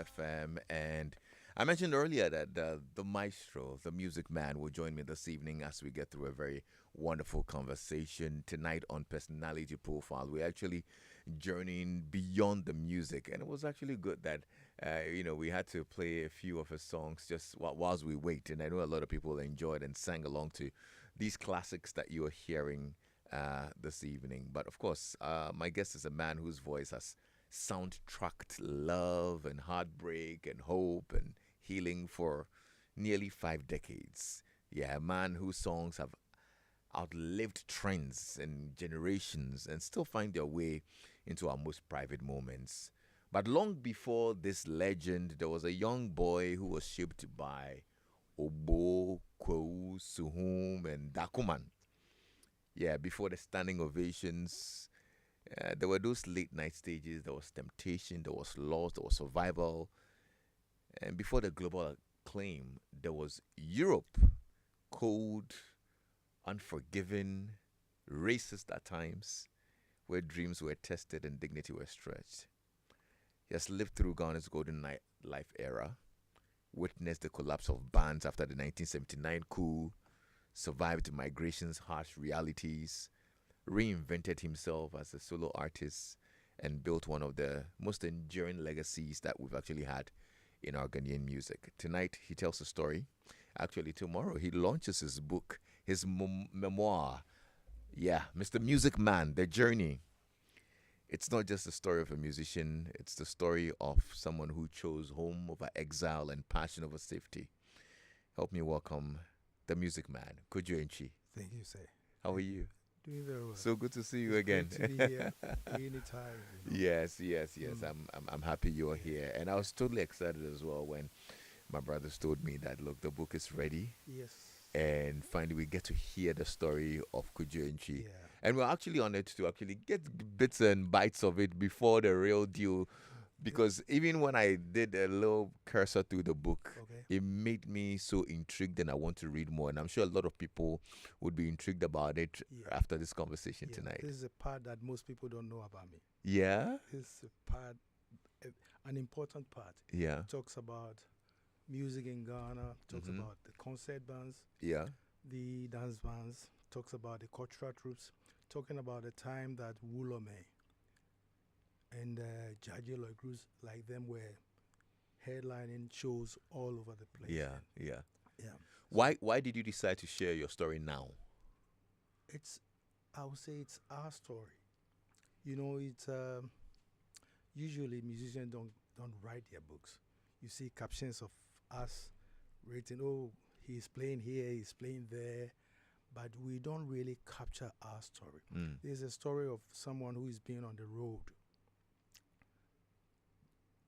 FM. And I mentioned earlier that the maestro, the music man, will join me this evening as we get through a very wonderful conversation tonight on personality profile. We're actually journeying beyond the music, and it was actually good that we had to play a few of his songs just whilst we wait. And I know a lot of people enjoyed and sang along to these classics that you are hearing this evening. But of course, my guest is a man whose voice has soundtracked love and heartbreak and hope and healing for nearly 5 decades. Yeah, a man whose songs have outlived trends and generations and still find their way into our most private moments. But long before this legend, there was a young boy who was shaped by Obo, Kwo, Suhum, and Dakuman. Yeah, before the standing ovations, there were those late night stages. There was temptation, there was loss, there was survival. And before the global acclaim, there was Europe, cold, unforgiving, racist at times, where dreams were tested and dignity was stretched. He has lived through Ghana's golden life era, witnessed the collapse of bands after the 1979 coup, survived migration's harsh realities, reinvented himself as a solo artist, and built one of the most enduring legacies that we've actually had in our Ghanaian music. Tonight, he tells a story. Actually, tomorrow, he launches his book, his memoir. Yeah, Mr. Music Man, The Journey. It's not just the story of a musician, it's the story of someone who chose home over exile and passion over safety. Help me welcome the music man, Kojo Antwi. Thank you, sir. How are you? Doing very well. So good to see you It's again. good to be here. Anytime. Yes. Mm. I'm happy you're here, and I was totally excited as well when my brothers told me that look, the book is ready, Yes. and finally we get to hear the story of Kojo Antwi. Yeah. And we're actually on it to actually get bits and bites of it before the real deal. Because even when I did a little cursor through the book, Okay. it made me so intrigued and I want to read more. And I'm sure a lot of people would be intrigued about it Yeah. after this conversation Yeah. tonight. This is a part that most people don't know about me. Yeah? This is a part, an important part. Yeah. Talks about music in Ghana. Talks Mhm. about the concert bands, Yeah. the dance bands. Talks about the cultural troops. Talking about the time that Wulome and Jajilo groups like them were headlining shows all over the place. Yeah. Yeah. Yeah. Why did you decide to share your story now? It's, I would say it's our story. It's usually musicians don't write their books. You see captions of us written, oh, he's playing here, he's playing there, but we don't really capture our story. Mm. There's a story of someone who is being on the road.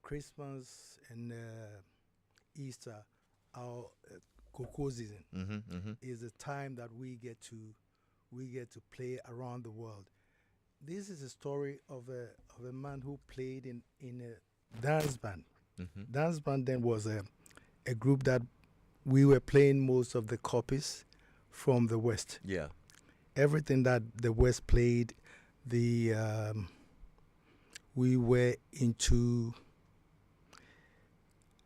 Christmas and Easter, our cocoa season, Mm-hmm. Mm-hmm. is the time that we get to play around the world. This is a story of a man who played in a dance band. Mm-hmm. Dance band then was a group that we were playing most of the copies from the West. Yeah. Everything that the West played, we were into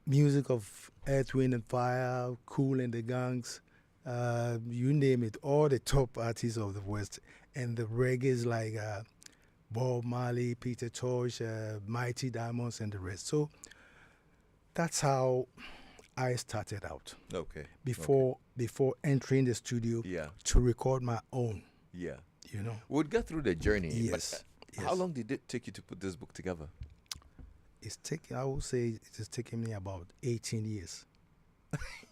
music of Earth, Wind and Fire, Cool and the Gangs, you name it, all the top artists of the West, and the reggae's like Bob Marley, Peter Tosh, Mighty Diamonds, and the rest. So that's how I started out Okay. before entering the studio Yeah. to record my own. Yeah. You know. We'll get through the journey. Yes. But how long did it take you to put this book together? I would say it has taken me about 18 years.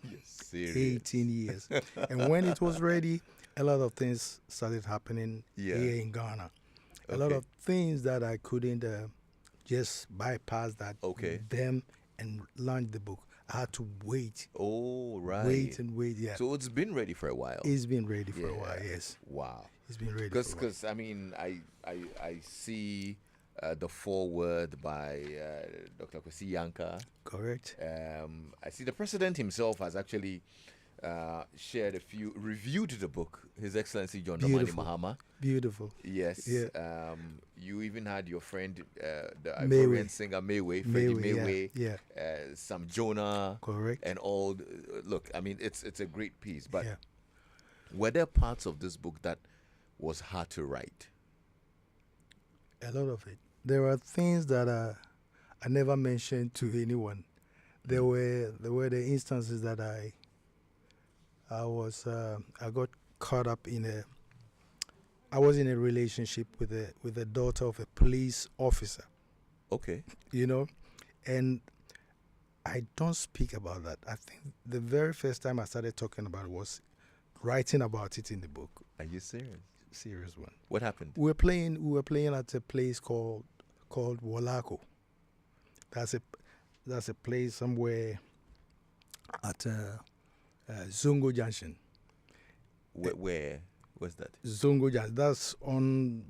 Yes. Serious. 18 years. And when it was ready, a lot of things started happening Yeah. here in Ghana. A lot Okay. of things that I couldn't just bypass that Okay. them and launch the book. I had to wait, Oh, right. wait and wait. Yeah, So it's been ready for a while. it's been ready for a Yeah. while. Yes, Wow. it's been ready for a while. Because I mean, I see the foreword by Dr. Kwesi Yanka. Correct. I see the president himself has actually shared a few, reviewed the book, His Excellency John Dramani Beautiful. Mahama. Beautiful. Yes. Yeah. You even had your friend, the Mayway. Ivorian singer Mayway, Freddie Mayway, Mayway, yeah. Sam Jonah, Correct. and all. Look, I mean, it's a great piece. But Yeah. were there parts of this book that was hard to write? A lot of it. There are things that I never mentioned to anyone. There were the instances that I got caught up in a. I was in a relationship with the daughter of a police officer, Okay. you know, and I don't speak about that. I think the very first time I started talking about it was writing about it in the book. Are you serious? Serious one. What happened? We were playing at a place called Wolako. That's a place somewhere at Zongo Junction. Where was that? Zongo Junction. That's on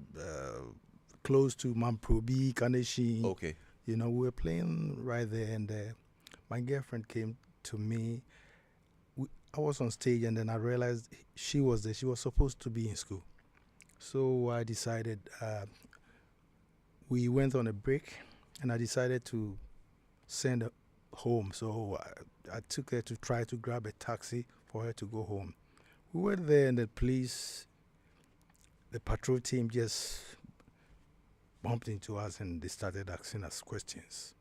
close to Mamprobi, Kaneshi. Okay. You know, we were playing right there, and my girlfriend came to me. I was on stage, and then I realized she was there. She was supposed to be in school. So I decided, we went on a break, and I decided to send her home. So I took her to try to grab a taxi for her to go home. We were there, and the patrol team just bumped into us, and they started asking us questions.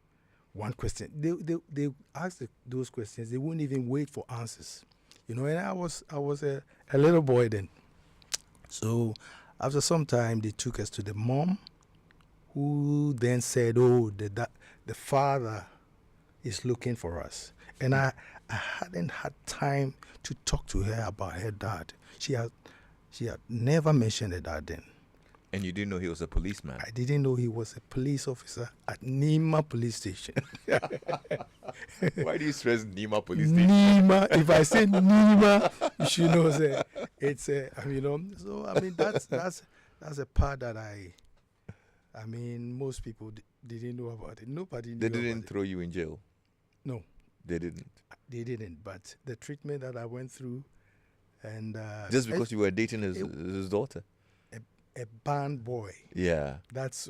One question, they asked those questions. They wouldn't even wait for answers, you know. And I was a little boy then. So after some time, they took us to the mom, who then said, "Oh, the father is looking for us." And I hadn't had time to talk to her about her dad. She had never mentioned her dad then. And you didn't know he was a policeman? I didn't know he was a police officer at Nima Police Station. Why do you stress Nima Police Station? Nima. If I say Nima, you should know that it's you know. So I mean that's a part that I mean most people didn't know about it. Nobody knew. They didn't about throw you in jail? No. They didn't? They didn't. But the treatment that I went through, and just because you were dating his daughter? A band boy. Yeah. That's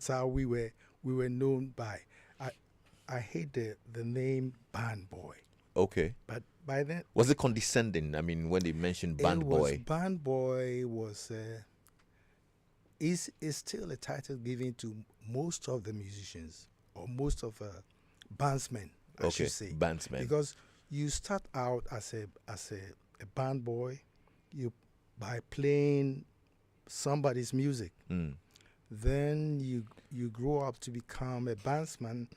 how we were known by. I hate the name band boy. Okay. But by then, was it condescending? I mean, when they mentioned band boy. Band boy was is still a title given to most of the musicians or most of bandsmen. I should say bandsmen. Because you start out as a band boy, by playing somebody's music. Then you grow up to become a bandsman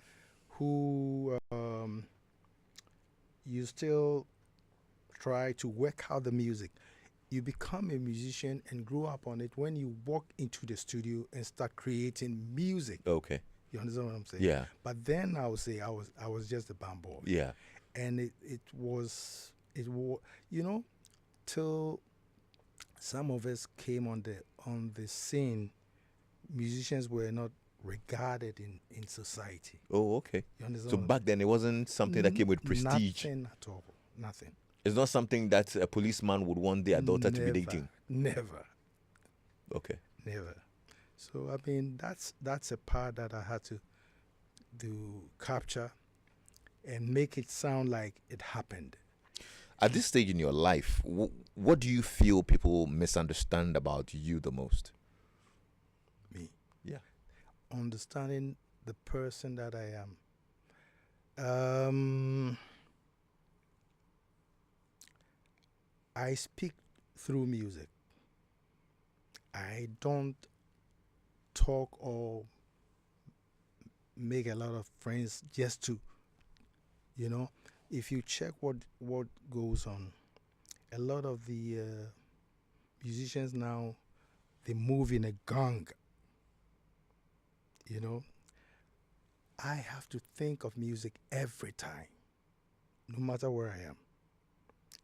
who you still try to work out the music. You become a musician and grow up on it when you walk into the studio and start creating music. Okay. You understand what I'm saying? Yeah. But then I would say I was just a band boy. Yeah. And it was you know, till some of us came on the scene, musicians were not regarded in society. Oh, okay. You understand? So back then it wasn't something that came with prestige. Nothing at all. Nothing. It's not something that a policeman would want their daughter to be dating. Never. Okay. Never. So I mean that's a part that I had to capture and make it sound like it happened. At this stage in your life, what do you feel people misunderstand about you the most? Me. Yeah. Understanding the person that I am. I speak through music. I don't talk or make a lot of friends just to, you know. If you check what goes on, a lot of the musicians now, they move in a gang. You know, I have to think of music every time, no matter where I am.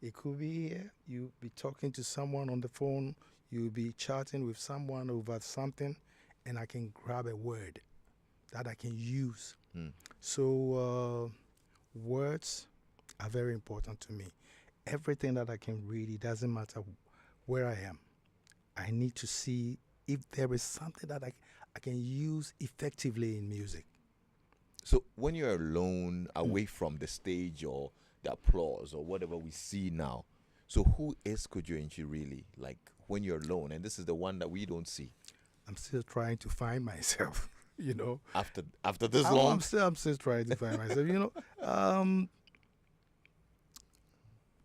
It could be here, you'll be talking to someone on the phone, you'll be chatting with someone over something, and I can grab a word that I can use. So words are very important to me. everything that I can read, it doesn't matter where I am. I need to see if there is something that I can use effectively in music. So when you're alone, away from the stage or the applause or whatever we see now, so who is Kojo Antwi really? Like when you're alone, and this is the one that we don't see. I'm still trying to find myself, you know. After this I'm, long, I'm still trying to find myself, you know.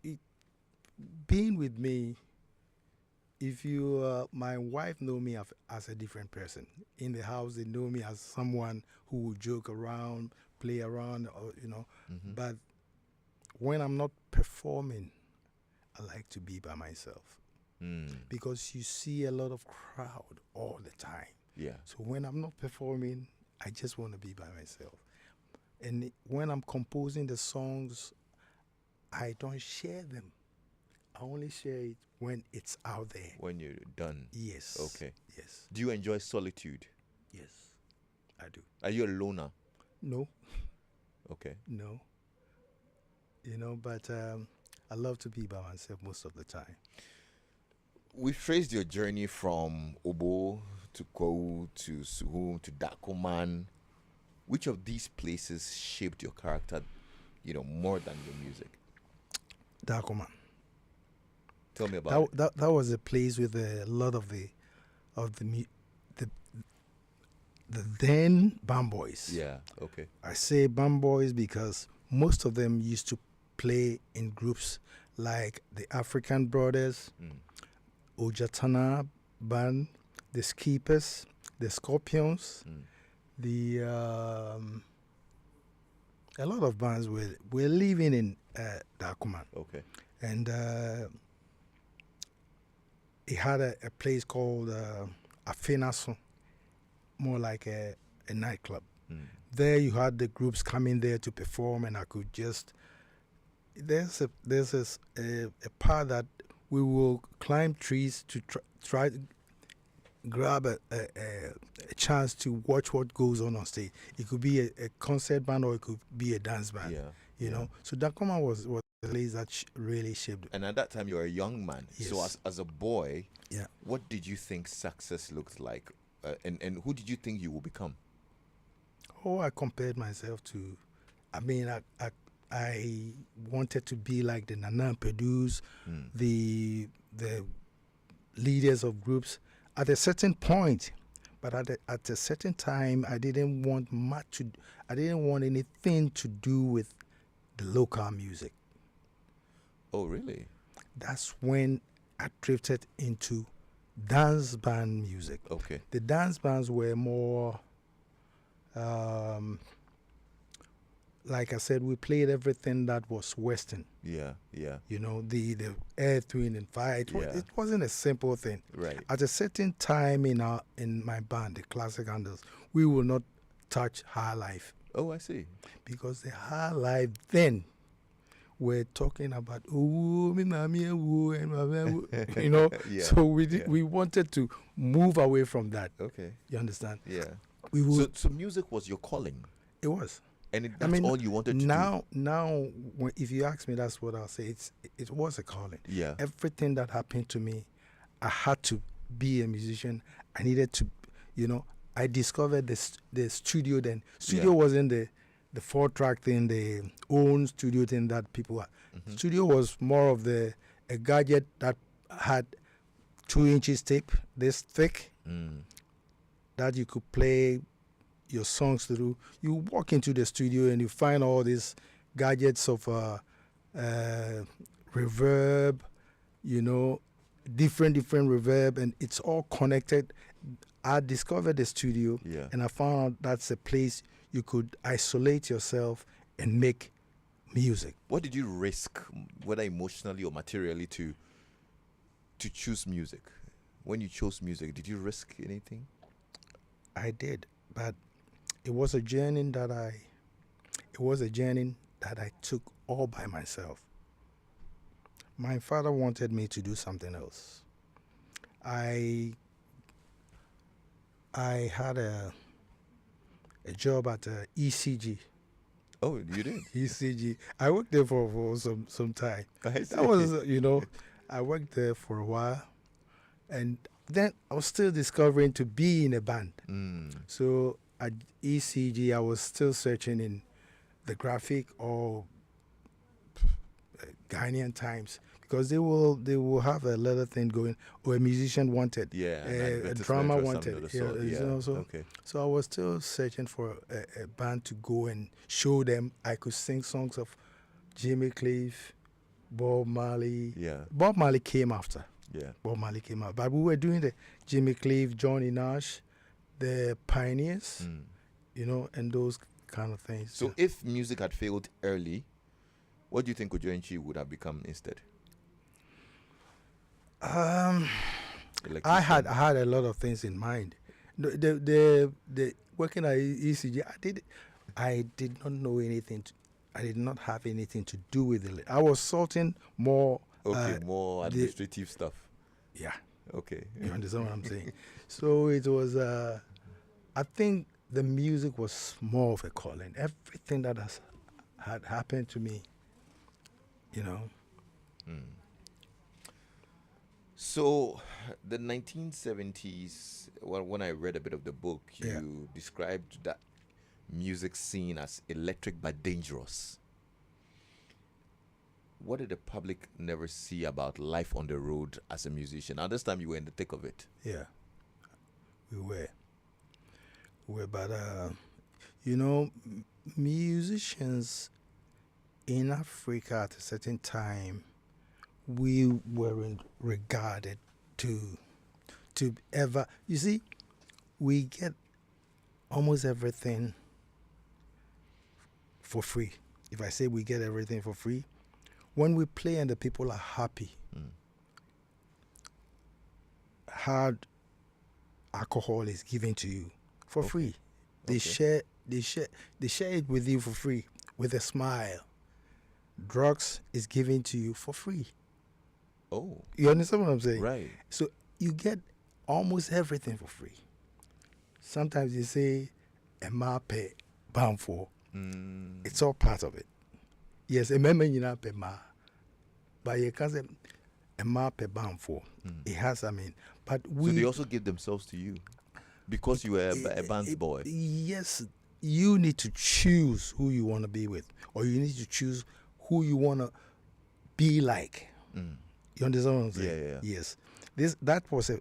It, being with me, if you, my wife know me as a different person. In the house, they know me as someone who will joke around, play around, or, you know. But when I'm not performing, I like to be by myself because you see a lot of crowd all the time. yeah, So when I'm not performing, I just want to be by myself. And when I'm composing the songs, I don't share them. I only share it when it's out there. when you're done. Yes. Okay. Yes. Do you enjoy solitude? Yes. I do. Are you a loner? No. Okay. No. You know, but I love to be by myself most of the time. We traced your journey from Obo to Côte to Suhum to Dakoman. Which of these places shaped your character, more than your music? Dakoman. Tell me about it. That was a place with a lot of the then band boys. Yeah, okay. I say band boys because most of them used to play in groups like the African Brothers, Ojatana Band, the Skippers, the Scorpions, the a lot of bands were living in Dakuman. Okay. And it had a place called Afenaso, more like a nightclub. There you had the groups coming there to perform, and I could just there's a part that we will climb trees to try to grab a chance to watch what goes on stage. It could be a concert band or it could be a dance band. Yeah. You know, so Dakoma was the place that really shaped. And at that time, you were a young man. Yes. So as a boy, yeah, what did you think success looked like? And who did you think you would become? Oh, I compared myself to, I mean, I wanted to be like the Nana Pedus, the leaders of groups at a certain point. But at a certain time, I didn't want anything to do with the local music. Oh, really? That's when I drifted into dance band music. Okay. The dance bands were more, like I said, we played everything that was Western. Yeah, yeah. You know, the Earth, Wind, and Fire. It wasn't a simple thing. Right. At a certain time in my band, the Classic Handles, we will not touch Highlife. Oh, I see. Because the Highlife then were talking about you know. Yeah. So we wanted to move away from that. Okay. You understand? Yeah. We would, so music was your calling. It was. And that's all you wanted to do? Now, if you ask me, that's what I'll say. It was a calling. Yeah. Everything that happened to me, I had to be a musician. I needed to, I discovered the studio then. Studio wasn't the 4-track thing, the own studio thing that people had. Studio was more of a gadget that had 2 inches tape, this thick, that you could play your songs through. You walk into the studio and you find all these gadgets of reverb, different reverb, and it's all connected. I discovered the studio, and I found out that's a place you could isolate yourself and make music. What did you risk, whether emotionally or materially, to choose music? When you chose music, did you risk anything? I did, but it was a journey that I took all by myself. My father wanted me to do something else. I had a job at ECG, Oh, you did? ECG. I worked there for some time. I see. That was, I worked there for a while, and then I was still discovering to be in a band. So at ECG, I was still searching in the graphic or Ghanaian Times, because they will have a little thing going, or a musician wanted, Yeah, an a advertisement drama or something wanted. of the sort. You Yeah. know, so Okay. so I was still searching for a band to go and show them I could sing songs of Jimmy Cliff, Bob Marley. Yeah. Bob Marley came after. Yeah. Bob Marley came out, but we were doing the Jimmy Cliff, Johnny Nash, the Pioneers, and those kind of things. So if music had failed early, what do you think Kojo Antwi would have become instead? I had a lot of things in mind. The working at ECG, I did not know anything. I did not have anything to do with it. I was sorting more. Okay, more administrative stuff. Yeah. Okay. You understand what I'm saying? So it was. I think the music was more of a calling. Everything that had happened to me, So, the 1970s, well, when I read a bit of the book, you described that music scene as electric but dangerous. What did the public never see about life on the road as a musician? Now, this time you were in the thick of it. Yeah, we were. But, musicians in Africa at a certain time, we weren't regarded to ever. You see, we get almost everything for free. If I say we get everything for free, when we play and the people are happy, hard alcohol is given to you for free. They share it with you for free with a smile. Drugs is given to you for free. Oh. You understand what I'm saying? Right. So you get almost everything for free. Sometimes you say a mape bound for. It's all part of it. Yes, a member you know ma, but you can't say a mape bound for. It has, but we. So they also give themselves to you because you were a band boy. Yes, you need to choose who you want to be with, or you need to choose who you want to be like. You understand what I'm saying? Yeah. Yes. That was a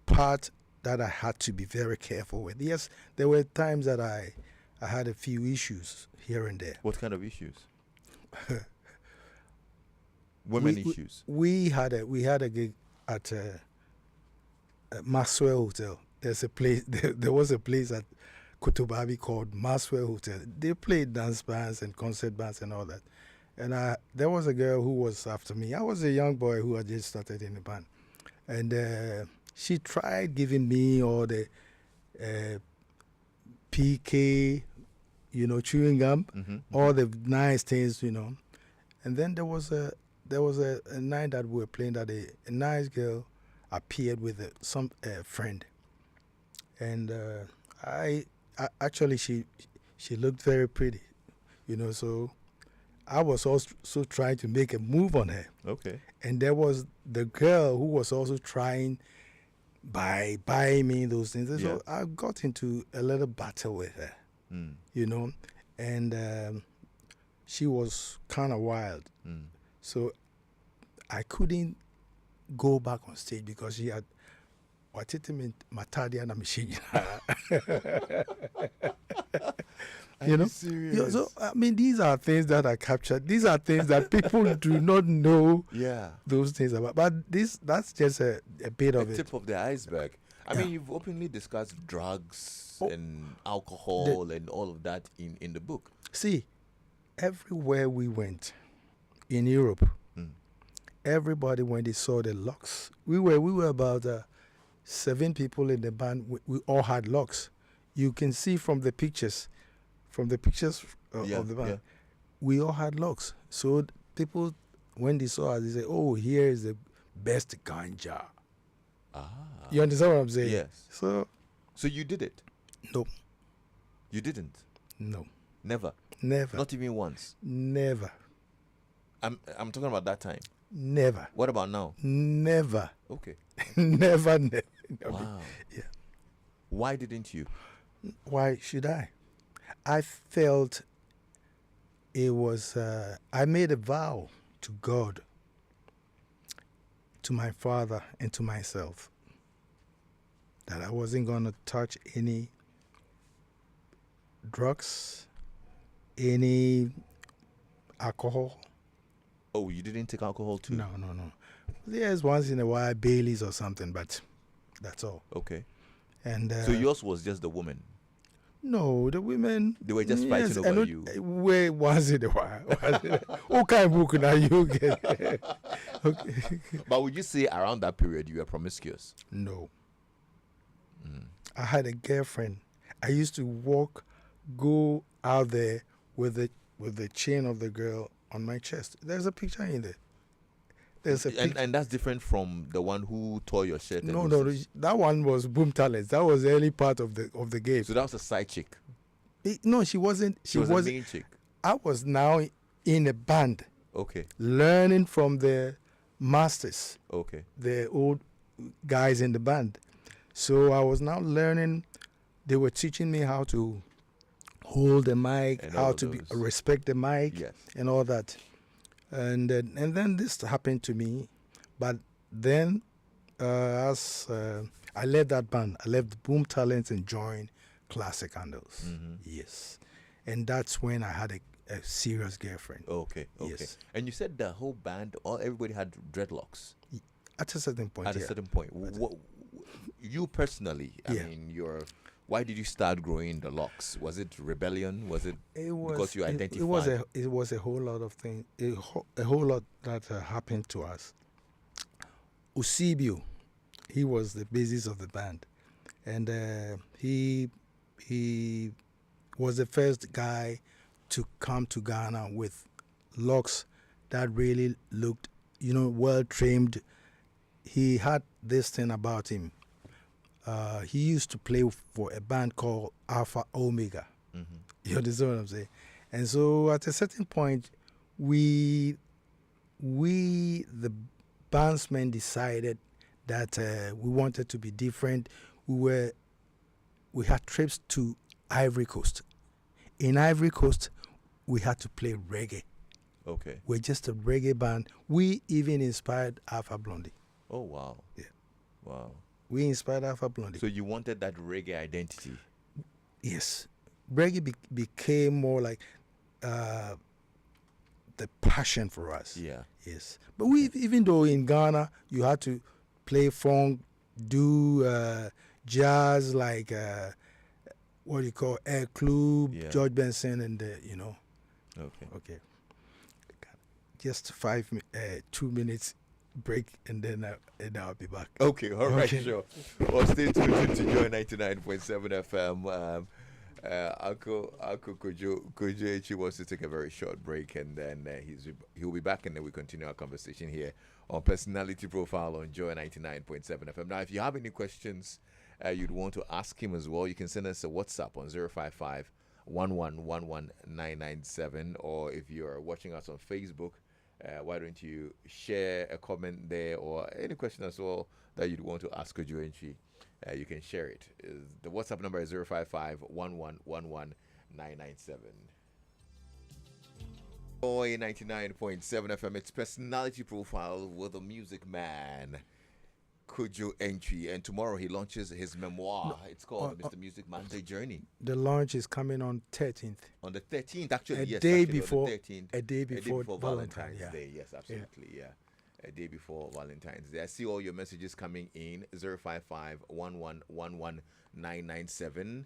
part that I had to be very careful with. Yes, there were times that I had a few issues here and there. What kind of issues? Women issues. We had a gig at Maxwell Hotel. There's a place. There was a place at Côte called Maxwell Hotel. They played dance bands and concert bands and all that. And there was a girl who was after me. I was a young boy who had just started in the band. And she tried giving me all the PK, chewing gum, all the nice things, And then there was a night that we were playing that a nice girl appeared with some friend. And I actually, she looked very pretty, so I was also trying to make a move on her. Okay. And there was the girl who was also trying by buying me those things. Yeah. So I got into a little battle with her, and she was kind of wild. So I couldn't go back on stage because she had Matadia na machine. Serious? So these are things that are captured. These are things that people do not know. Yeah. Those things about. But that's just a bit of it. The tip of the iceberg. I mean, you've openly discussed drugs and alcohol and all of that in the book. See, everywhere we went in Europe, everybody, when they saw the locks, we were about 7 people in the band. We all had locks. You can see from the pictures of the band, we all had locks. So people, when they saw us, they say, "Oh, here is the best ganja." You understand what I'm saying? Yes. So you did it? No. You didn't? No. Never. Never. Not even once. Never. I'm talking about that time. Never. What about now? Never. Okay. Never. Wow. Yeah. Why didn't you? Why should I? I felt it was, I made a vow to God, to my father, and to myself that I wasn't going to touch any drugs, any alcohol. Oh, you didn't take alcohol too? No. Yes, once in a while, Baileys or something, but that's all. Okay. And so yours was just the woman? No, the women. They were just fighting over you? Wait, once in a while. What kind of book now you get? Okay. But would you say around that period you were promiscuous? No. I had a girlfriend. I used to go out there with the chain of the girl on my chest. There's a picture in there. And that's different from the one who tore your shirt. No, that one was Boom Talents. That was the early part of the game. So that was a side chick. No, she wasn't. She was a main chick. I was now in a band. Okay. Learning from the masters. Okay. The old guys in the band. So I was now learning. They were teaching me how to hold the mic, And how to respect the mic, yes, and all that. And then this happened to me. But then, as I left that band, I left Boom Talents and joined Classic Handles. Mm-hmm. Yes. And that's when I had a serious girlfriend. Okay. Yes. And you said the whole band, everybody had dreadlocks? At a certain point, At a certain point. You personally, I mean, why did you start growing the locks? Was it rebellion? Was it because you identified? It was a whole lot of things. A whole lot that happened to us. Usibio, he was the bassist of the band, and he was the first guy to come to Ghana with locks that really looked, well trimmed. He had this thing about him. He used to play for a band called Alpha Omega. Mm-hmm. You understand what I'm saying? And so at a certain point, we the bandsmen decided that we wanted to be different. We had trips to Ivory Coast. In Ivory Coast, we had to play reggae. Okay. We're just a reggae band. We even inspired Alpha Blondy. Oh, wow. Yeah. Wow. We inspired Alpha Blondy. So you wanted that reggae identity? Yes. Reggae became more like the passion for us. Yeah. Yes. But even though in Ghana, you had to play funk, do jazz, like what do you call Air Club, George Benson, and Okay. Just 2 minutes break, and then I'll be back. Okay, all right, sure. Well, stay tuned to Joy 99.7 FM. Uncle Kojo Antwi wants to take a very short break, and then he'll be back, and then we continue our conversation here on Personality Profile on Joy 99.7 FM. Now, if you have any questions you'd want to ask him as well, you can send us a WhatsApp on 055 1111997, or if you're watching us on Facebook, why don't you share a comment there, or any question as well that you'd want to ask Kojo Antwi, you can share it. The WhatsApp number is 055 1111997. Boy 99.7 FM, it's Personality Profile with the Music Man, Kojo Antwi, and tomorrow he launches his memoir. It's called Mr. Music Man, The Journey. The launch is coming on 13th. On the 13th, actually, a day before Valentine's yeah. Day. Yes, absolutely, yeah. A day before Valentine's Day. I see all your messages coming in. 055 1111997.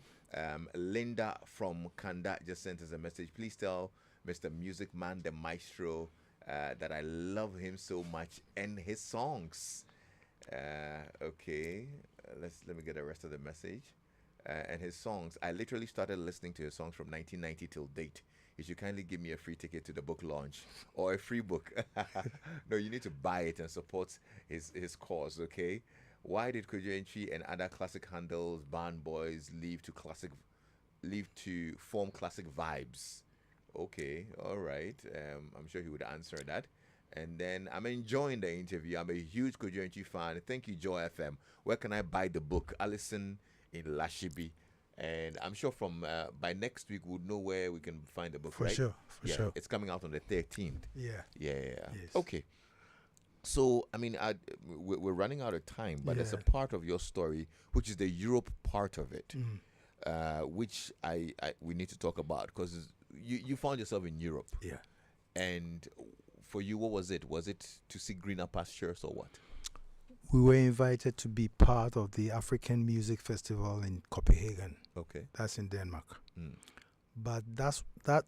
Linda from Kanda just sent us a message. Please tell Mr. Music Man, the maestro, that I love him so much and his songs. Okay, let me get the rest of the message. And his songs, I literally started listening to his songs from 1990 till date. You should kindly give me a free ticket to the book launch or a free book. No, you need to buy it and support his cause, okay? Why did Kojo Antwi and other Classic Handles band boys leave to Classic leave to form classic vibes. Okay, all right. I'm sure he would answer that. And then I'm enjoying the interview. I'm a huge Kojo Antwi fan. Thank you, Joy FM. Where can I buy the book? Alison in Lashibi. And I'm sure from by next week we'll know where we can find the book, For right? sure, for Yeah, sure. it's coming out on the 13th. Yeah. Yeah, yeah, yeah. Yes. Okay. So, I mean, we're running out of time, but there's a Yeah. part of your story, which is the Europe part of it, Mm. which we need to talk about because you found yourself in Europe. Yeah. And for you, what was it? Was it to see greener pastures or what? We were invited to be part of the African Music Festival in Copenhagen. Okay. That's in Denmark. Mm. But that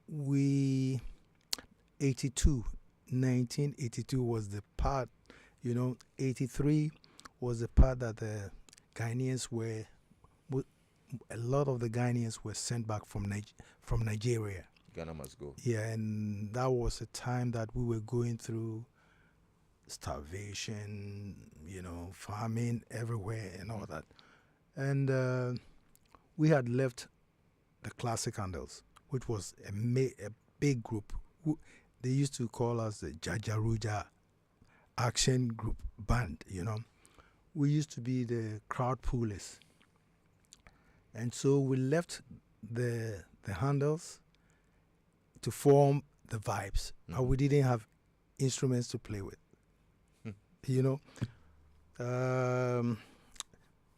we 82 1982 was the part, 83 was the part that the Ghanaians a lot of the Ghanaians were sent back from Nigeria. Ghana must go. Yeah, and that was a time that we were going through starvation, famine everywhere and all that. And we had left the Classic Handles, which was a big group. They used to call us the Jajaruja Action Group Band, We used to be the crowd pullers. And so we left the Handles to form the Vibes. But we didn't have instruments to play with.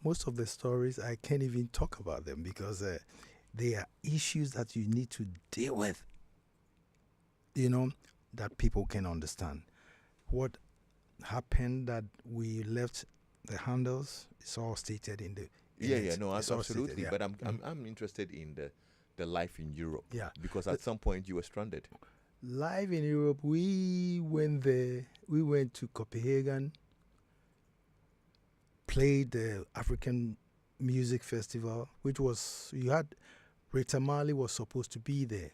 Most of the stories, I can't even talk about them because they are issues that you need to deal with, that people can understand. What happened that we left the Handles, it's all stated in the... Absolutely. Stated, yeah. But I'm interested in the life in Europe. Yeah. Because at some point you were stranded. Live in Europe, we went there. We went to Copenhagen, played the African Music Festival, which was, Rita Marley was supposed to be there,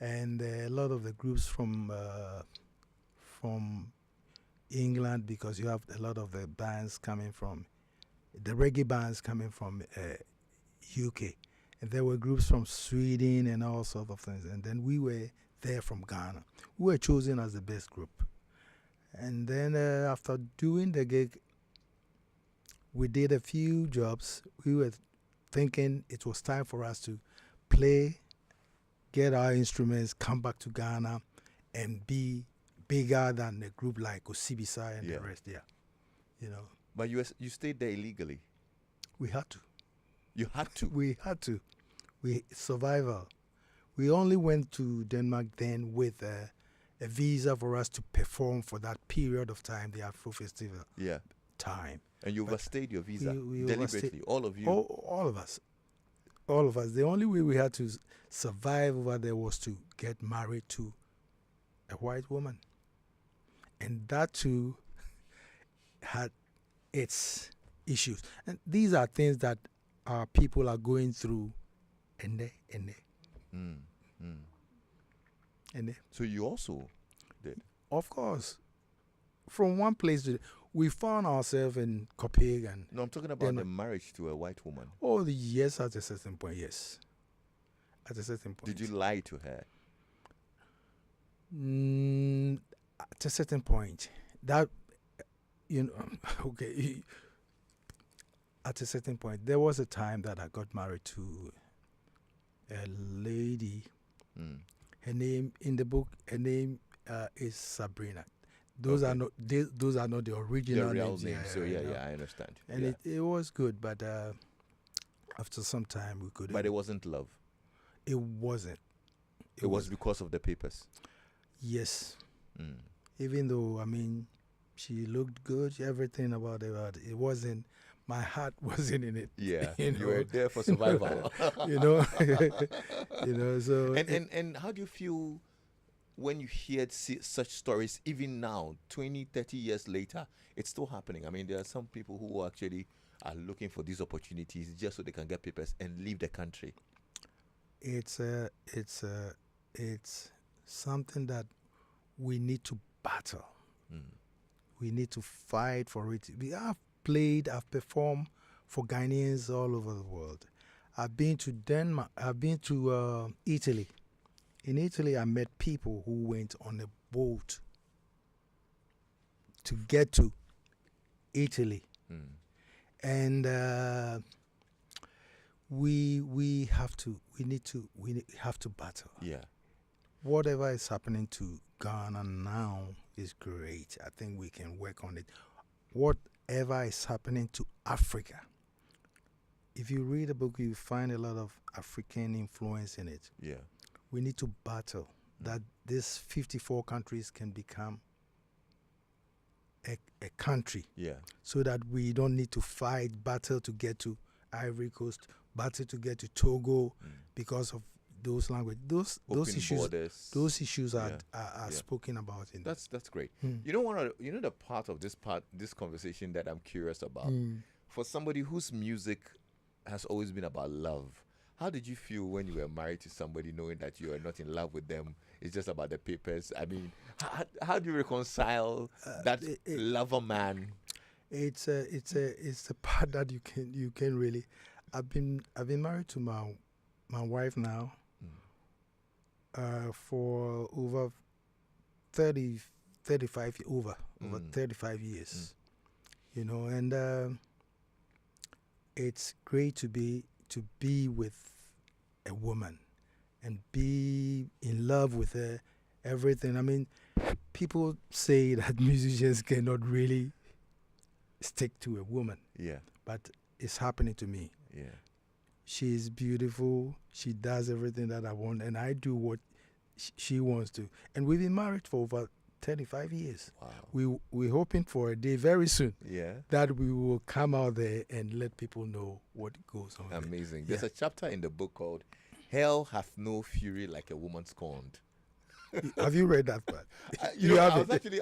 and a lot of the groups from England, because you have a lot of the bands coming from, the reggae bands coming from UK. And there were groups from Sweden and all sorts of things. And then we were there from Ghana. We were chosen as the best group. And then after doing the gig, we did a few jobs. We were thinking it was time for us to play, get our instruments, come back to Ghana, and be bigger than a group like Osibisa and the rest. Yeah, But you stayed there illegally. We had to. You had to. We had to. Survival. We only went to Denmark then with a visa for us to perform for that period of time, the Afro Festival time. And you overstayed your visa we deliberately, all of you. All of us. All of us. The only way we had to survive over there was to get married to a white woman. And that too had its issues. And these are things that our people are going through. And So you also did? Of course. From one place to we found ourselves in Copenhagen. No, I'm talking about the marriage to a white woman. Oh, yes, at a certain point, yes. At a certain point. Did you lie to her? At a certain point. That, okay. At a certain point, there was a time that I got married to a lady. Her name in the book, is Sabrina. Those are not the original the real names. names. So I understand. And it was good, but after some time we couldn't. But it wasn't love. It wasn't. It was because of the papers. Yes. Even though she looked good, everything about it, but it wasn't. My heart wasn't in it. Yeah, you were there for survival. So. And how do you feel when you hear such stories, even now, 20, 30 years later, it's still happening? I mean, there are some people who actually are looking for these opportunities just so they can get papers and leave the country. It's something that we need to battle. We need to fight for it. I've performed for Ghanaians all over the world. I've been to Denmark. I've been to Italy. In Italy, I met people who went on a boat to get to Italy, and we have to battle. Yeah. Whatever is happening to Ghana now is great. I think we can work on it. Whatever is happening to Africa, if you read a book, you find a lot of African influence in it. Yeah. We need to battle that these 54 countries can become a country. Yeah. So that we don't need to battle to get to Ivory Coast, battle to get to Togo because of those language. Those issues. Borders. Those issues are Yeah. spoken about in That's great. You know the part of this conversation that I'm curious about. For somebody whose music has always been about love, how did you feel when you were married to somebody, knowing that you are not in love with them? It's just about the papers. I mean, how do you reconcile that lover man? It's a part that you can really. I've been married to my wife now for over 35 years, you know, and it's great to be with a woman and be in love with her, everything. I mean, people say that musicians cannot really stick to a woman. Yeah. But it's happening to me. Yeah. She is beautiful. She does everything that I want, and I do what she wants to. And we've been married for over 35 years. Wow. We're hoping for a day very soon that we will come out there and let people know what goes on. Amazing. There's a chapter in the book called "Hell Hath No Fury Like a Woman Scorned." Have you read that part? I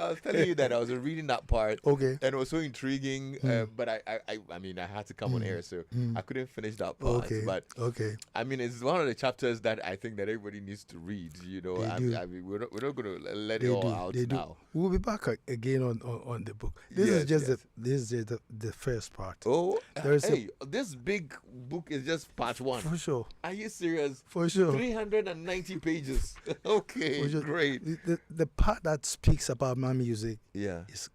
was telling you that I was reading that part. Okay. And it was so intriguing. But I mean, I had to come on air, so I couldn't finish that part. Okay. But I mean, it's one of the chapters that I think that everybody needs to read. You know, I mean, we're not going to let it all out now. We'll be back again on the book. This is just the first part. Oh, this big book is just part one. For sure. Are you serious? For sure. 390 pages. Okay, great. The part that speaks about my music, is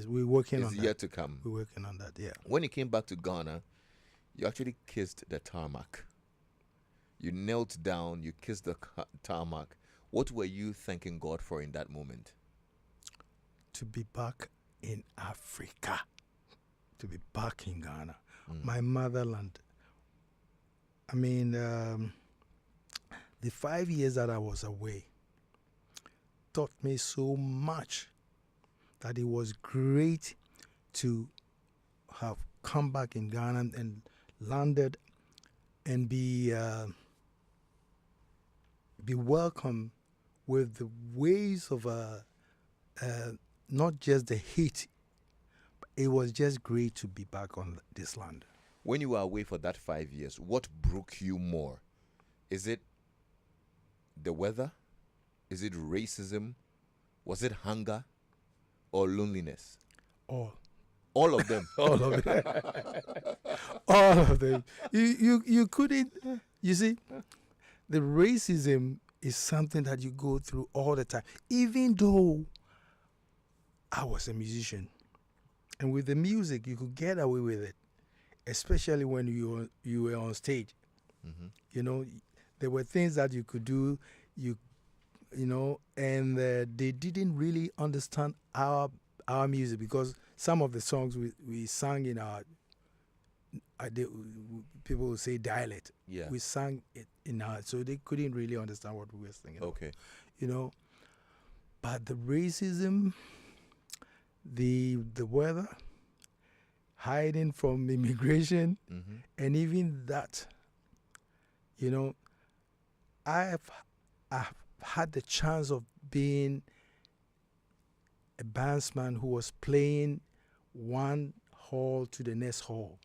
we're working on that. It's yet to come. We're working on that. Yeah. When you came back to Ghana, you actually kissed the tarmac. You knelt down. You kissed the tarmac. What were you thanking God for in that moment? To be back in Africa, to be back in Ghana, my motherland. I mean, the 5 years that I was away taught me so much that it was great to have come back in Ghana and landed and be welcomed with the ways of not just the heat. It was just great to be back on this land. When you were away for that 5 years, what broke you more? Is it the weather? Is it racism? Was it hunger or loneliness? All of them. All of it. All of them. You couldn't. You see, the racism is something that you go through all the time. Even though I was a musician, and with the music you could get away with it, especially when you were on stage. You know, there were things that you could do. You know, and they didn't really understand our music because some of the songs we sang in our people would say dialect. Yeah. We sang it in our, so they couldn't really understand what we were singing. Okay. You know, but the racism, the weather, hiding from immigration, and even that, you know, I've had the chance of being a bandsman who was playing one hall to the next hall.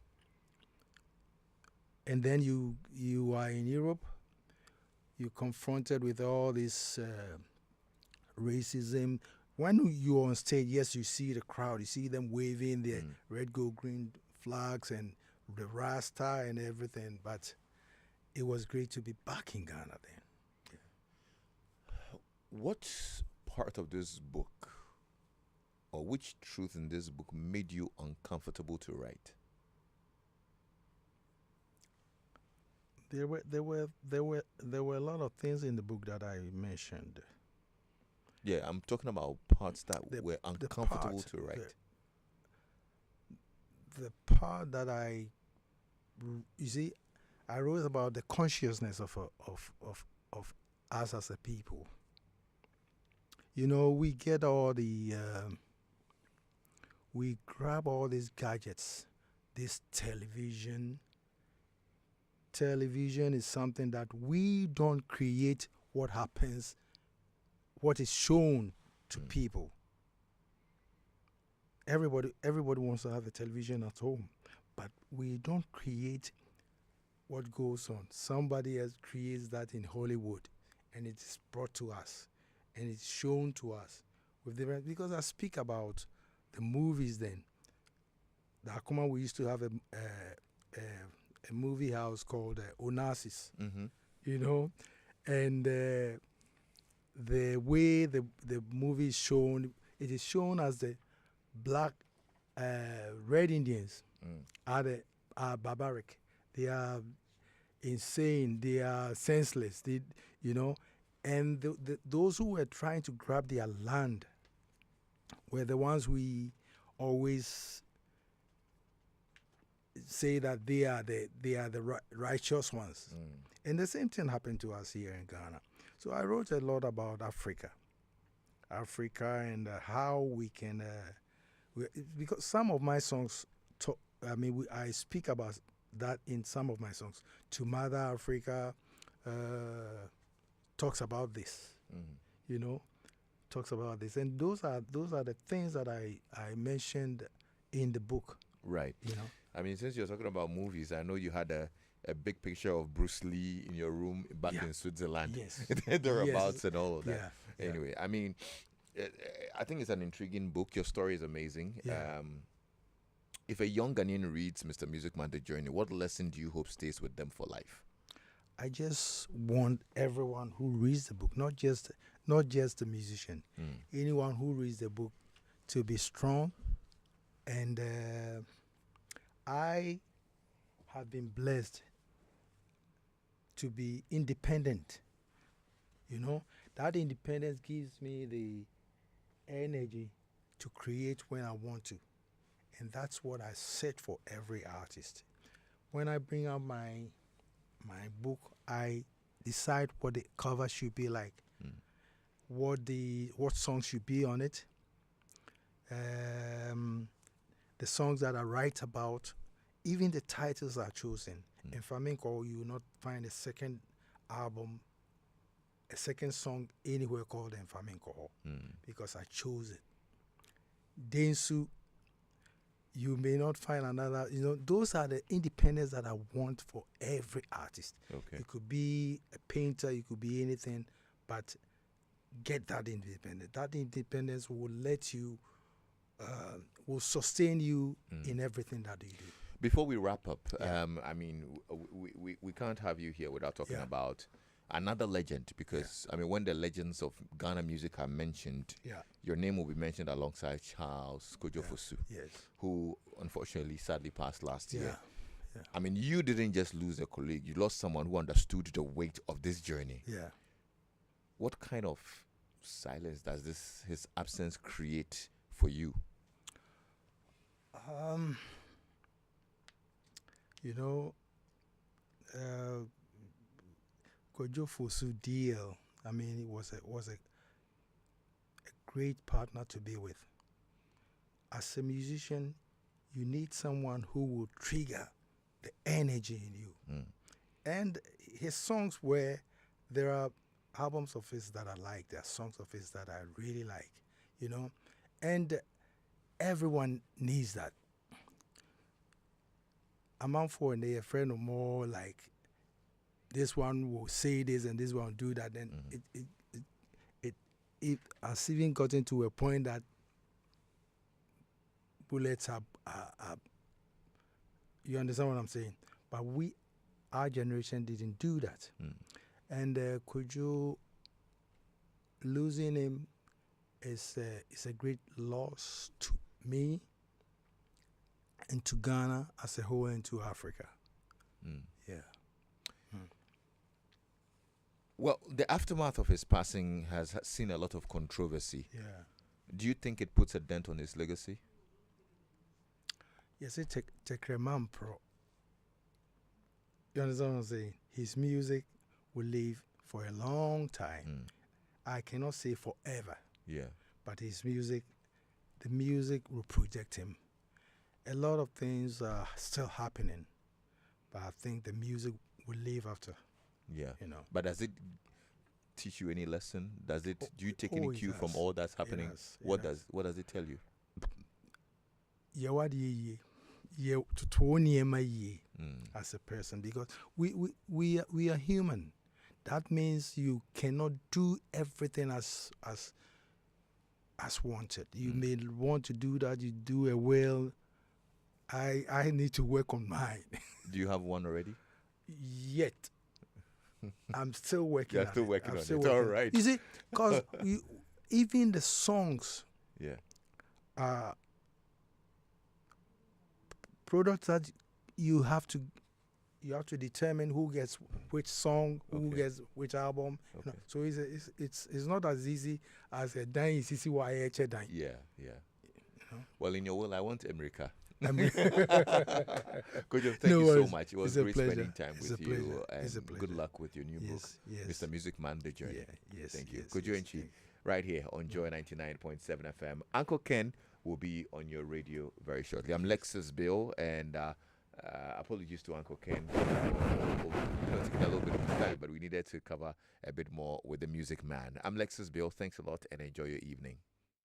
And then you are in Europe, you're confronted with all this racism. When you're on stage, yes, you see the crowd, you see them waving their red, gold, green flags and the Rasta and everything. But it was great to be back in Ghana then. What part of this book, or which truth in this book, made you uncomfortable to write? There were a lot of things in the book that I mentioned. Yeah, I'm talking about parts that were uncomfortable to write. The part that you see, I wrote about the consciousness of us as a people. You know, we get all the, we grab all these gadgets, this television. Television is something that we don't create what happens, what is shown to people. Everybody wants to have a television at home, but we don't create what goes on. Somebody else creates that in Hollywood, and it's brought to us, and it's shown to us with different. Because I speak about the movies then. The Akuma, we used to have a movie house called Onassis, you know, and the way the movie is shown, it is shown as the black Red Indians are barbaric. They are insane. They are senseless. You know, and those who were trying to grab their land were the ones we always say that they are the righteous ones. And the same thing happened to us here in Ghana. So I wrote a lot about Africa and how we can, because some of my songs, I speak about that in some of my songs. To Mother Africa talks about this, you know, talks about this. And those are the things that I mentioned in the book. Right. You know. I mean, since you're talking about movies, I know you had a big picture of Bruce Lee in your room back in Switzerland. Yes. Thereabouts and all of that. Yeah. Anyway, I mean, I think it's an intriguing book. Your story is amazing. Yeah. If a young Ghanaian reads Mr. Music Man, The Journey, what lesson do you hope stays with them for life? I just want everyone who reads the book, not just the musician, anyone who reads the book to be strong. And I have been blessed to be independent. You know, that independence gives me the energy to create when I want to. And that's what I set for every artist. When I bring out my book, I decide what the cover should be like, what songs should be on it, the songs that I write about, even the titles are chosen. In Flamenco, you will not find a second song anywhere called in Flamenco because I chose it. Densu, you may not find another. You know, those are the independence that I want for every artist. Okay. It could be a painter, it could be anything, but get that independence. That independence will let you, will sustain you in everything that you do. Before we wrap up, I mean, we can't have you here without talking about another legend, because I mean, when the legends of Ghana music are mentioned, your name will be mentioned alongside Charles Kojo Fosu, who unfortunately sadly passed last year. I mean, you didn't just lose a colleague, you lost someone who understood the weight of this journey. What kind of silence does his absence create for you? You know, Kojo Fosu DL, I mean, it was a great partner to be with. As a musician, you need someone who will trigger the energy in you. And his songs there are albums of his that I like, there are songs of his that I really like, you know, and everyone needs that. I'm for a friend or more, like this one will say this and this one will do that. Then it has even gotten to a point that bullets are You understand what I'm saying? But our generation didn't do that. And Kojo, losing him is a great loss to me and to Ghana as a whole and to Africa. Yeah. Well, the aftermath of his passing has seen a lot of controversy. Yeah. Do you think it puts a dent on his legacy? Yes, it's Tekreman Pro. You understand what I'm saying? His music will live for a long time. I cannot say forever. Yeah. But his music, the music will project him. A lot of things are still happening, but I think the music will live after. Yeah. You know. But does it teach you any lesson? Do you take any cue it from does. all that's happening? What does it tell you? As a person, because we are human. That means you cannot do everything as wanted. You may want to do that, you do a will. I need to work on mine. Do you have one already? Yet. I'm still working on it. You're still working on it. Working. All right. You see, because even the songs are products that you have to determine who gets which song, who gets which album. Okay. You know? So it's not as easy as a dying CCYH dying. Yeah. You know? Well, in your will, I want America. Kojo, thank you so much. It was great spending time with you, and good luck with your new book, Mr. Music Man, The Journey. Thank you. Kojo Antwi, right here on Joy 99.7 FM. Uncle Ken will be on your radio very shortly. I'm Lexis Bill, and apologies to Uncle Ken. Taking a little bit of time, but we needed to cover a bit more with the Music Man. I'm Lexis Bill. Thanks a lot, and enjoy your evening.